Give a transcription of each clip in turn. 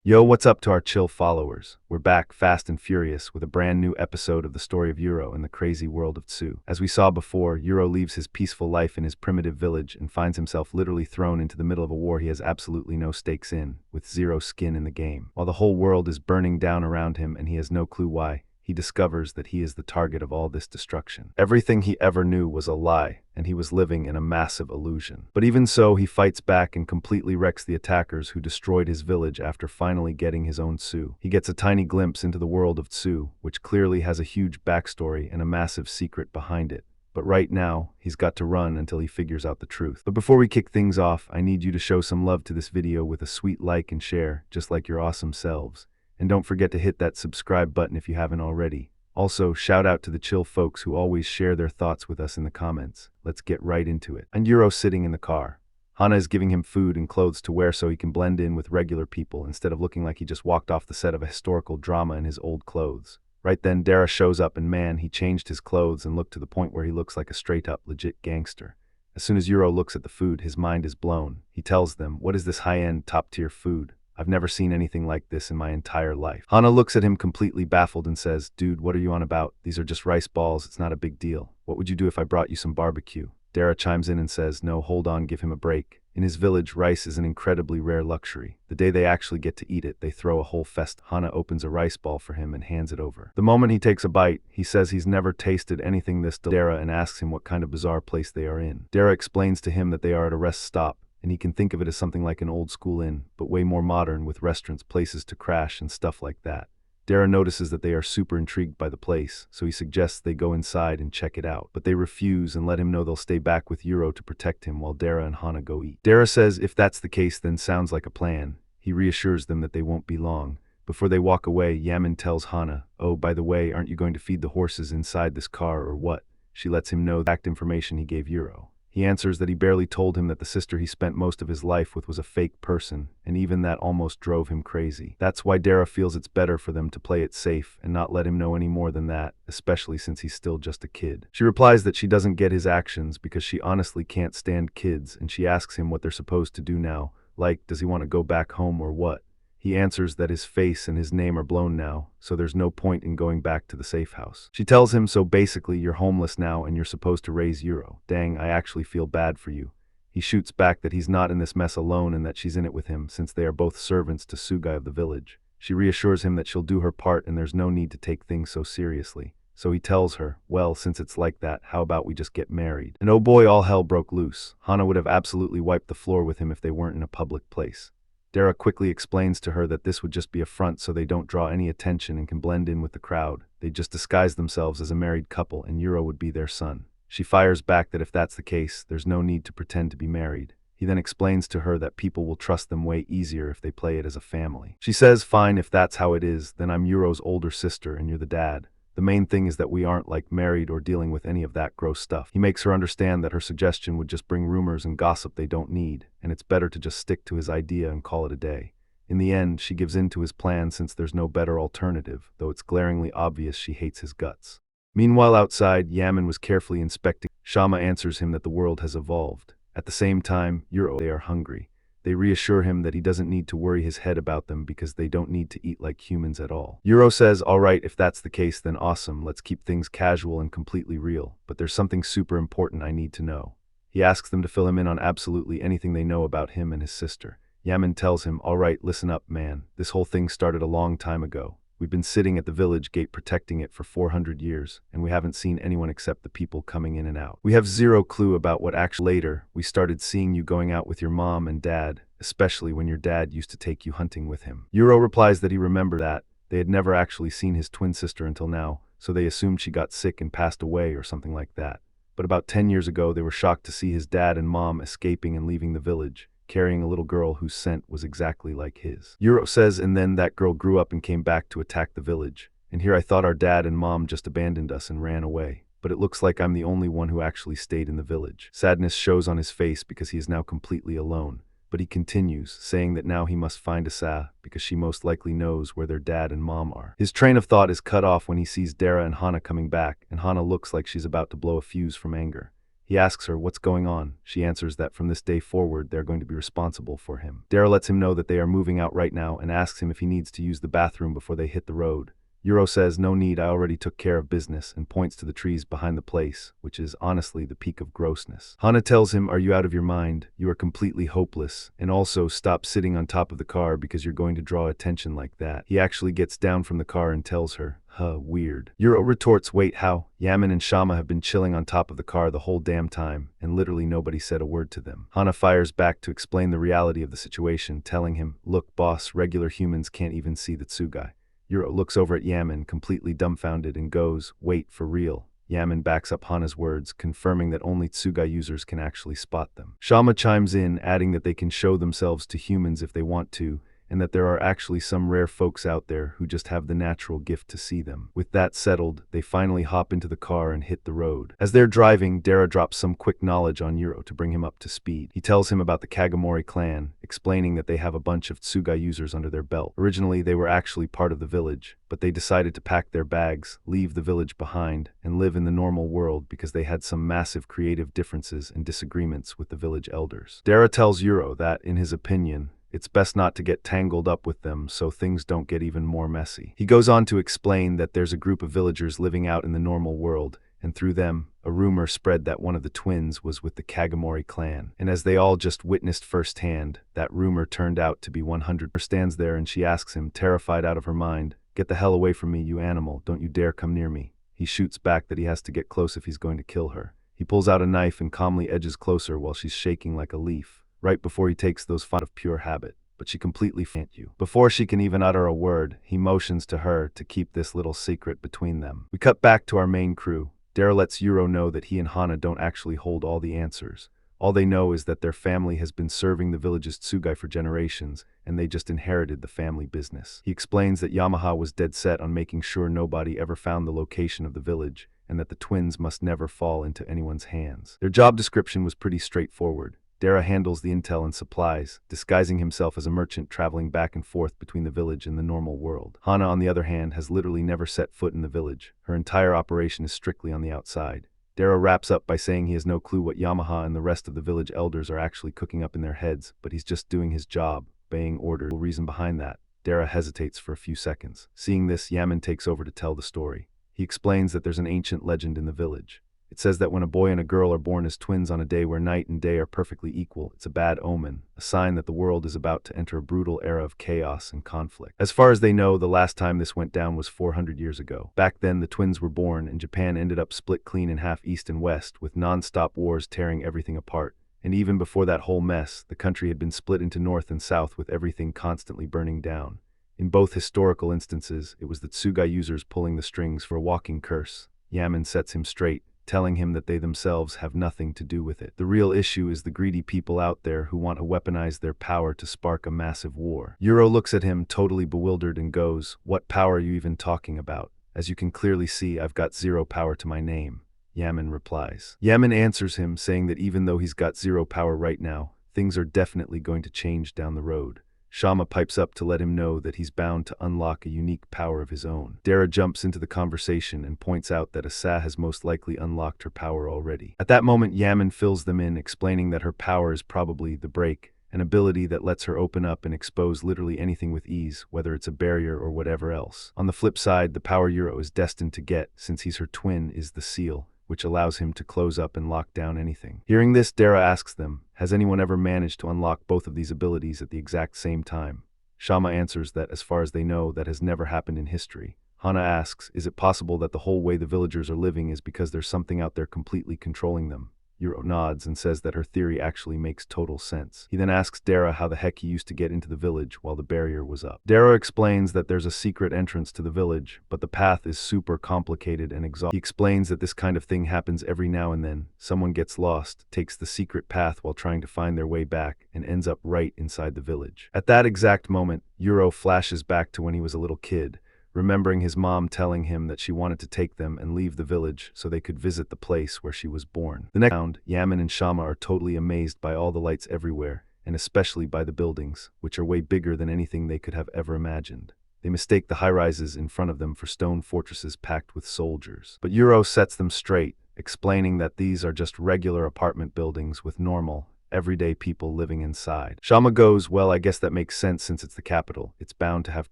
Yo, what's up to our chill followers? We're back fast and furious with a brand new episode of the story of Yuru in the crazy world of Tsu. As we saw before, Yuru leaves his peaceful life in his primitive village and finds himself literally thrown into the middle of a war he has absolutely no stakes in, with zero skin in the game. While the whole world is burning down around him and he has no clue why, he discovers that he is the target of all this destruction. Everything he ever knew was a lie, and he was living in a massive illusion. But even so, he fights back and completely wrecks the attackers who destroyed his village after finally getting his own Tsu. He gets a tiny glimpse into the world of Tsu, which clearly has a huge backstory and a massive secret behind it. But right now, he's got to run until he figures out the truth. But before we kick things off, I need you to show some love to this video with a sweet like and share, just like your awesome selves. And don't forget to hit that subscribe button if you haven't already. Also, shout out to the chill folks who always share their thoughts with us in the comments. Let's get right into it. And Yuru's sitting in the car. Hana is giving him food and clothes to wear so he can blend in with regular people instead of looking like he just walked off the set of a historical drama in his old clothes. Right then, Dara shows up and man, he changed his clothes and looked to the point where he looks like a straight-up legit gangster. As soon as Yuru looks at the food, his mind is blown. He tells them, "What is this high-end, top-tier food? I've never seen anything like this in my entire life." Hana looks at him completely baffled and says, "Dude, what are you on about? These are just rice balls, it's not a big deal. What would you do if I brought you some barbecue?" Dara chimes in and says, "No, hold on, give him a break. In his village, rice is an incredibly rare luxury. The day they actually get to eat it, they throw a whole fest." Hana opens a rice ball for him and hands it over. The moment he takes a bite, he says he's never tasted anything this delicious. Dara and asks him what kind of bizarre place they are in. Dara explains to him that they are at a rest stop, and he can think of it as something like an old school inn, but way more modern with restaurants, places to crash, and stuff like that. Dara notices that they are super intrigued by the place, so he suggests they go inside and check it out. But they refuse and let him know they'll stay back with Yuru to protect him while Dara and Hana go eat. Dara says if that's the case, then sounds like a plan. He reassures them that they won't be long. Before they walk away, Yamin tells Hana, "Oh, by the way, aren't you going to feed the horses inside this car or what?" She lets him know the exact information he gave Yuru. He answers that he barely told him that the sister he spent most of his life with was a fake person, and even that almost drove him crazy. That's why Dara feels it's better for them to play it safe and not let him know any more than that, especially since he's still just a kid. She replies that she doesn't get his actions because she honestly can't stand kids, and she asks him what they're supposed to do now, like, does he want to go back home or what? He answers that his face and his name are blown now, so there's no point in going back to the safe house. She tells him, "So basically you're homeless now and you're supposed to raise Yuru. Dang, I actually feel bad for you." He shoots back that he's not in this mess alone and that she's in it with him since they are both servants to Sugai of the village. She reassures him that she'll do her part and there's no need to take things so seriously. So he tells her, "Well, since it's like that, how about we just get married?" And oh boy, all hell broke loose. Hana would have absolutely wiped the floor with him if they weren't in a public place. Dara quickly explains to her that this would just be a front so they don't draw any attention and can blend in with the crowd. They just disguise themselves as a married couple and Yuru would be their son. She fires back that if that's the case, there's no need to pretend to be married. He then explains to her that people will trust them way easier if they play it as a family. She says, "Fine, if that's how it is, then I'm Yuru's older sister and you're the dad. The main thing is that we aren't like married or dealing with any of that gross stuff." He makes her understand that her suggestion would just bring rumors and gossip they don't need, and it's better to just stick to his idea and call it a day. In the end, she gives in to his plan since there's no better alternative, though it's glaringly obvious she hates his guts. Meanwhile outside, Yamin was carefully inspecting. Shama answers him that the world has evolved. At the same time, they are hungry. They reassure him that he doesn't need to worry his head about them because they don't need to eat like humans at all. Yuru says, "Alright, if that's the case then awesome, let's keep things casual and completely real, but there's something super important I need to know." He asks them to fill him in on absolutely anything they know about him and his sister. Yamin tells him, "Alright, listen up, man. This whole thing started a long time ago. We've been sitting at the village gate protecting it for 400 years, and we haven't seen anyone except the people coming in and out. We have zero clue about what actually. Later, we started seeing you going out with your mom and dad, especially when your dad used to take you hunting with him." Yuru replies that he remembered that. They had never actually seen his twin sister until now, so they assumed she got sick and passed away or something like that. But about 10 years ago, they were shocked to see his dad and mom escaping and leaving the village, carrying a little girl whose scent was exactly like his. Yuru says, "And then that girl grew up and came back to attack the village. And here I thought our dad and mom just abandoned us and ran away. But it looks like I'm the only one who actually stayed in the village." Sadness shows on his face because he is now completely alone. But he continues, saying that now he must find Asa because she most likely knows where their dad and mom are. His train of thought is cut off when he sees Dara and Hana coming back, and Hana looks like she's about to blow a fuse from anger. He asks her what's going on. She answers that from this day forward, they're going to be responsible for him. Dara lets him know that they are moving out right now and asks him if he needs to use the bathroom before they hit the road. Yuru says, "No need, I already took care of business," and points to the trees behind the place, which is honestly the peak of grossness. Hana tells him, "Are you out of your mind? You are completely hopeless. And also, stop sitting on top of the car because you're going to draw attention like that." He actually gets down from the car and tells her, weird. Yuru retorts, "Wait, how? Yaman and Shama have been chilling on top of the car the whole damn time, and literally nobody said a word to them." Hana fires back to explain the reality of the situation, telling him, "Look, boss, regular humans can't even see the Tsugai." Yuru looks over at Yaman, completely dumbfounded, and goes, "Wait, for real?" Yaman backs up Hana's words, confirming that only Tsugai users can actually spot them. Shama chimes in, adding that they can show themselves to humans if they want to, and that there are actually some rare folks out there who just have the natural gift to see them. With that settled, they finally hop into the car and hit the road. As they're driving, Dara drops some quick knowledge on Yuru to bring him up to speed. He tells him about the Kagomori clan, explaining that they have a bunch of Tsugai users under their belt. Originally, they were actually part of the village, but they decided to pack their bags, leave the village behind, and live in the normal world because they had some massive creative differences and disagreements with the village elders. Dara tells Yuru that, in his opinion, it's best not to get tangled up with them so things don't get even more messy. He goes on to explain that there's a group of villagers living out in the normal world, and through them, a rumor spread that one of the twins was with the Kagomori clan. And as they all just witnessed firsthand, that rumor turned out to be 100%. Stands there and she asks him, terrified out of her mind, "Get the hell away from me, you animal. Don't you dare come near me." He shoots back that he has to get close if he's going to kill her. He pulls out a knife and calmly edges closer while she's shaking like a leaf, right before he takes those fun of pure habit. But she completely faint you. Before she can even utter a word, he motions to her to keep this little secret between them. We cut back to our main crew. Dara lets Yuru know that he and Hana don't actually hold all the answers. All they know is that their family has been serving the village's Tsugai for generations, and they just inherited the family business. He explains that Yamaha was dead set on making sure nobody ever found the location of the village, and that the twins must never fall into anyone's hands. Their job description was pretty straightforward. Dara handles the intel and supplies, disguising himself as a merchant traveling back and forth between the village and the normal world. Hana, on the other hand, has literally never set foot in the village. Her entire operation is strictly on the outside. Dara wraps up by saying he has no clue what Yamaha and the rest of the village elders are actually cooking up in their heads, but he's just doing his job, obeying orders. The reason behind that, Dara hesitates for a few seconds. Seeing this, Yaman takes over to tell the story. He explains that there's an ancient legend in the village. It says that when a boy and a girl are born as twins on a day where night and day are perfectly equal, it's a bad omen, a sign that the world is about to enter a brutal era of chaos and conflict. As far as they know, the last time this went down was 400 years ago. Back then, the twins were born, and Japan ended up split clean in half east and west, with non-stop wars tearing everything apart. And even before that whole mess, the country had been split into north and south, with everything constantly burning down. In both historical instances, it was the Tsugai users pulling the strings for a walking curse. Yaman sets him straight, telling him that they themselves have nothing to do with it. The real issue is the greedy people out there who want to weaponize their power to spark a massive war. Yuru looks at him totally bewildered and goes, "What power are you even talking about? As you can clearly see, I've got zero power to my name." Yaman replies. Yaman answers him, saying that even though he's got zero power right now, things are definitely going to change down the road. Shama pipes up to let him know that he's bound to unlock a unique power of his own. Dara jumps into the conversation and points out that Asa has most likely unlocked her power already. At that moment, Yaman fills them in, explaining that her power is probably the break, an ability that lets her open up and expose literally anything with ease, whether it's a barrier or whatever else. On the flip side, the power Yuru is destined to get, since he's her twin, is the seal, which allows him to close up and lock down anything. Hearing this, Dara asks them, has anyone ever managed to unlock both of these abilities at the exact same time? Shama answers that as far as they know, that has never happened in history. Hana asks, is it possible that the whole way the villagers are living is because there's something out there completely controlling them? Yuru nods and says that her theory actually makes total sense. He then asks Dara how the heck he used to get into the village while the barrier was up. Dara explains that there's a secret entrance to the village, but the path is super complicated and exhausting. He explains that this kind of thing happens every now and then. Someone gets lost, takes the secret path while trying to find their way back, and ends up right inside the village. At that exact moment, Yuru flashes back to when he was a little kid, remembering his mom telling him that she wanted to take them and leave the village so they could visit the place where she was born. The next round, Yaman and Shama are totally amazed by all the lights everywhere, and especially by the buildings, which are way bigger than anything they could have ever imagined. They mistake the high-rises in front of them for stone fortresses packed with soldiers. But Yuru sets them straight, explaining that these are just regular apartment buildings with normal, everyday people living inside. Shama goes, well, I guess that makes sense since it's the capital. It's bound to have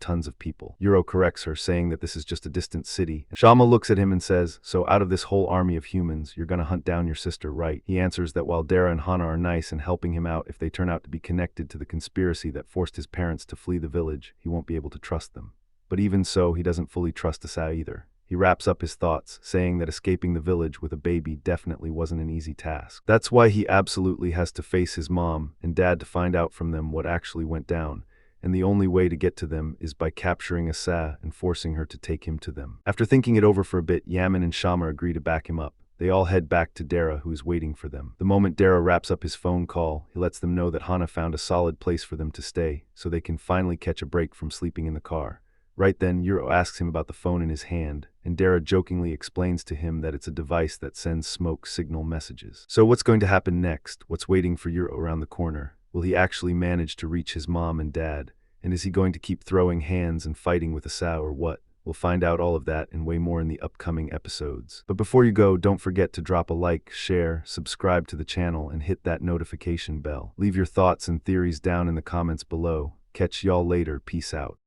tons of people. Yuro corrects her, saying that this is just a distant city. Shama looks at him and says, so out of this whole army of humans, you're gonna hunt down your sister, right? He answers that while Dara and Hana are nice and helping him out if they turn out to be connected to the conspiracy that forced his parents to flee the village, he won't be able to trust them. But even so, he doesn't fully trust Asa either. He wraps up his thoughts, saying that escaping the village with a baby definitely wasn't an easy task. That's why he absolutely has to face his mom and dad to find out from them what actually went down, and the only way to get to them is by capturing Asa and forcing her to take him to them. After thinking it over for a bit, Yaman and Shama agree to back him up. They all head back to Dara, who is waiting for them. The moment Dara wraps up his phone call, he lets them know that Hana found a solid place for them to stay, so they can finally catch a break from sleeping in the car. Right then, Yuro asks him about the phone in his hand, and Dara jokingly explains to him that it's a device that sends smoke signal messages. So what's going to happen next? What's waiting for Yuro around the corner? Will he actually manage to reach his mom and dad? And is he going to keep throwing hands and fighting with Asa or what? We'll find out all of that and way more in the upcoming episodes. But before you go, don't forget to drop a like, share, subscribe to the channel, and hit that notification bell. Leave your thoughts and theories down in the comments below. Catch y'all later. Peace out.